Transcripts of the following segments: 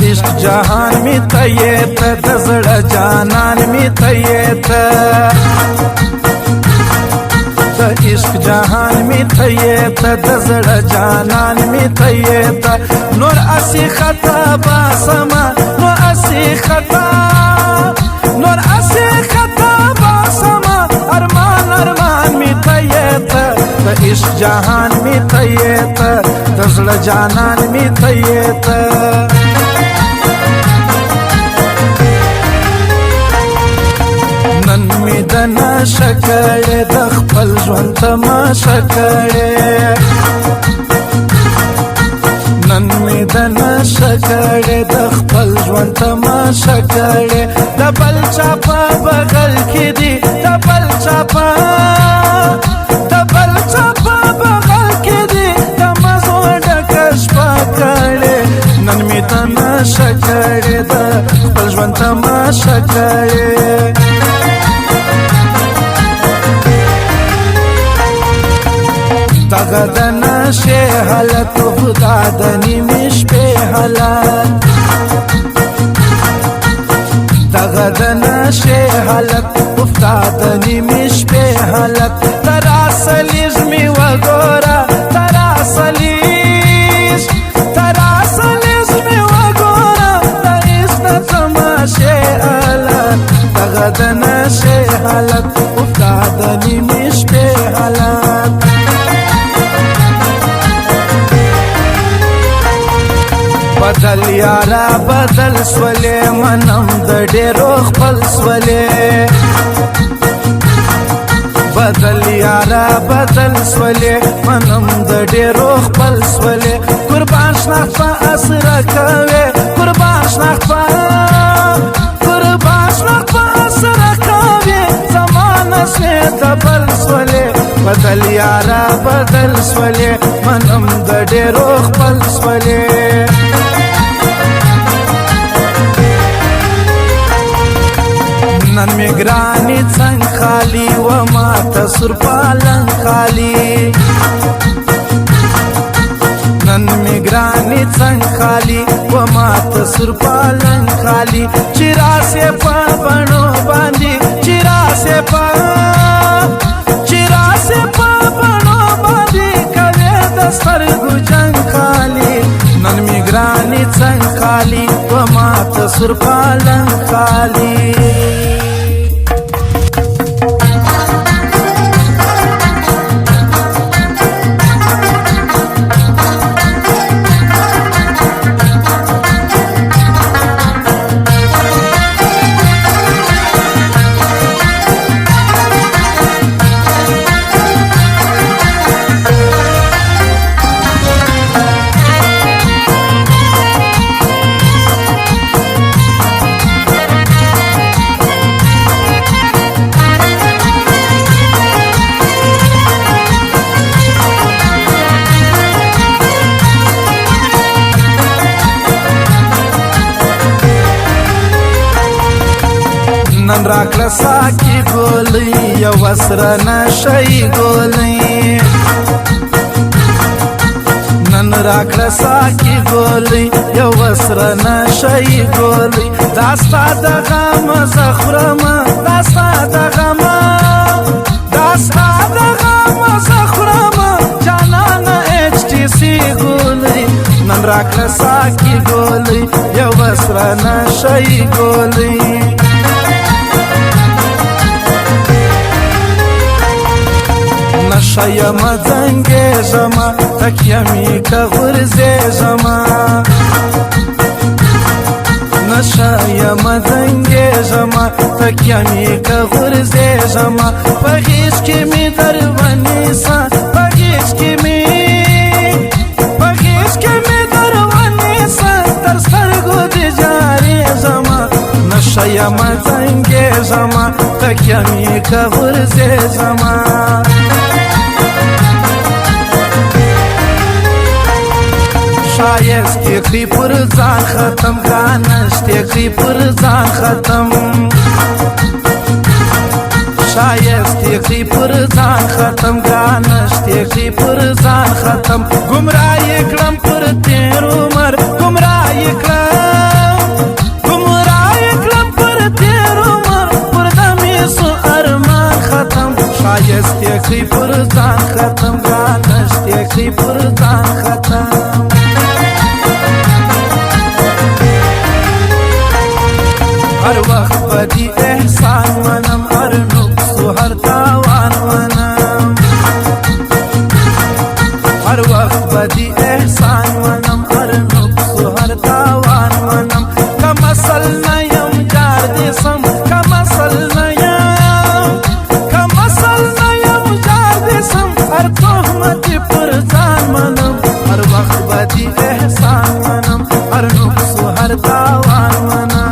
عشق جهان می ته ته د زړه جانان می ته ته د عشق جهان می ته ته د زړه جانان می ته ته نور اسی خطا باسما نور اسی خطا باسما ارمان ارمان می ته ته د عشق جهان می ته ته د زړه جانان می ته ته نن می د نشه کړې د خپل ژوند تماشه کړې نن می د نشه کړې د خپل ژوند تماشه کړې د بل چا په بغل کې دي د بل چا په بغل کې دي د مزو ډکه شپه کړې نن می د نشه کړې د خپل ژوند تماشه کړې دغه د نشې حالت خدا د نیمې شپې حالت دغه د نشې حالت خدا د نیمې شپې حالت تر اصلیز می وګوره تر اصلیز می وګوره د عشق تماشې حالت دغه د نشې حالت خدا د نیمې شپې حالت بدل یارا بدل سولې منم د ډېرو خپل سولې بدل یارا بدل سولې منم د ډېرو خپل سولې قربان شناخت په اسره کوي قربان شناخت په اسره کوي زمانه سوې د بل سولې بدل یارا بدل سولې منم د ډېرو خپل سولې نن می ګرانی څنګه خالی و ما ته سر پالن خالی نن می ګرانی څنګه خالی و ما ته سر پالن خالی چیراسه په بڼو باندې چیراسه په بڼو باندې کوي د سترګو جنگ خالی نن می ګرانی څنګه خالی و ما ته سر پالن خالی نن راکړه ساقي ګولۍ یو سره نشی ګولۍ نن راکړه ساقي ګولۍ یو سره نشی ګولۍ دا ستا د غم زه خورم دا ستا د غم زه خورم جانانه HTC ګولۍ نن راکړه ساقي ګولۍ یو سره نشی ګولۍ نشه یم زنګېږمه تکیه می که غورځېږمه نشه یم زنګېږمه تکیه می که غورځېږمه په غېږ کې مې در ونیسه په غېږ کې مې در ونیسه تر سترګو دې جارېږمه نشه یم زنګېږمه تکیه می که غورځېږمه شایسته کړي پر ځان ختم ګرانشته کړي پر ځان ختم شایسته کړي پر ځان ختم ګرانشته کړي پر ځان ختم گمراه کړم پر تیر عمر گمراه کړم کوي پر ځان ختم ګرانشتې کوي پر ځان ختم هر وخت به دي احسان منم هر نقص و هر تاوان منم هر وقت به دي احسان منم هر نقص و هر تاوان منم که مثل نیم جار دي سم که مثل نیم جار دي سم هر تهمت پر ځان منم هر وقت به دي احسان منم هر نقص و هر تاوان منم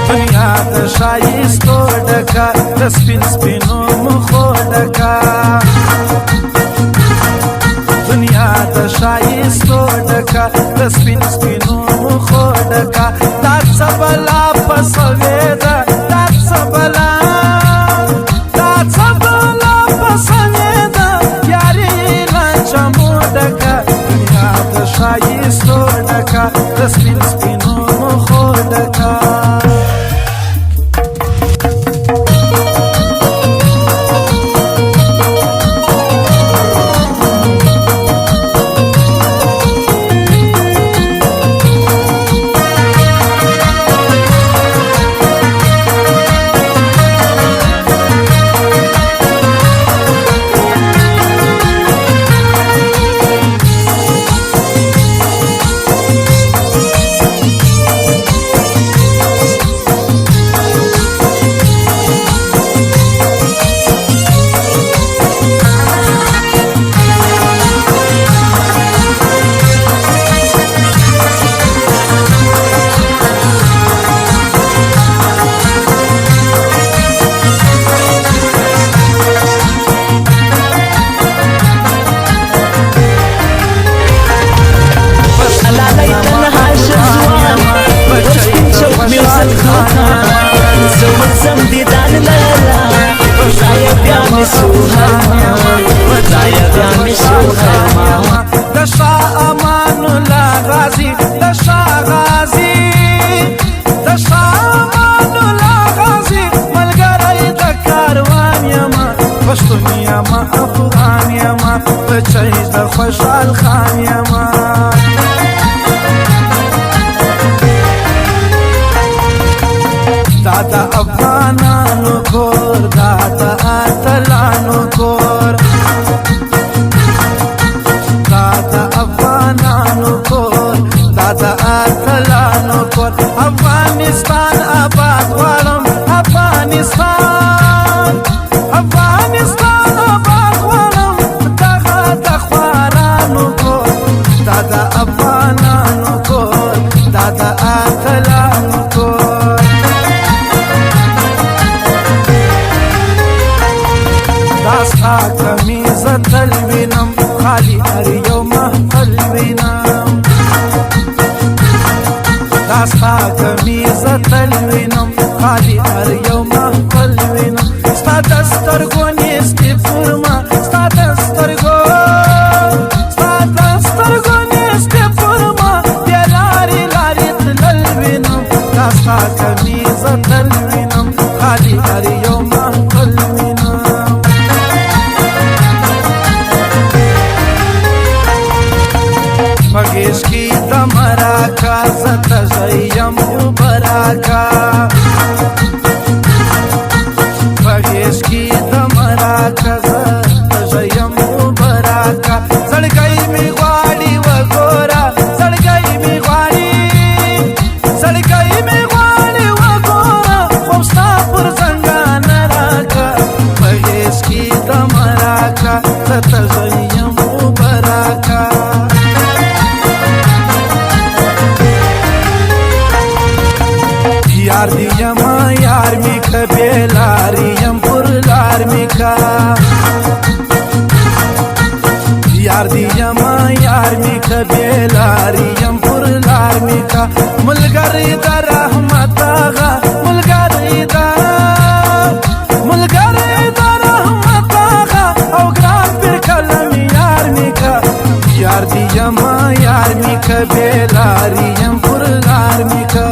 دنیا د ښایستو ډکه د سپین سپینو مخو ډکه دنیا د ښایستو ډکه د سپین سپینو مخو ډکه دا څه بلا پسوې ده دا څه بلا پسوې ده یارې له چمو ډکه دنیا د ښایستو ډکه د سپین سپینو مخو ډکه د شاه امان الله غازی د شاه غازی ملګری د کاروان یما پښتون یما افغان یما بچی د خوشحال خان یما دا د افغانانو کور دا د اتلانو کور د اتلانو کور افغانستان آباد غواړم افغانستان آباد غواړم دغه د خوارانو کور دا د افغانانو کور دا د اتلانو کور دا ستا کمیز تل وینم خالي هر یو محفل وینم دا ستا کمیز تل وینم خالي هر یو محفل وینم ستا د سترګو نیستې پر ما ستا د سترګو نیستې پر ما بیا لارې تلل وینم دا ستا کمیز تل وینم خالي هر یو محفل وینم بغیش کی د مراکا زته یم براکا بغیش کی د مراکا زته یم براکا زړګی می غواړي وګورا زړګی می غواړي وګورا خو ستا پر څنګه راکا بغیش کی د مراکا زته یم براکا یار دی یما یار می کبه لاریم پر لار می کا یار دی یما یار می کبه لاریم پر لار می کا ملګری د رحمت آغا ملګری د رحمت آغا او ګران پر کلم یار می کا یار دی یما یار می کبه لاریم پر لار می کا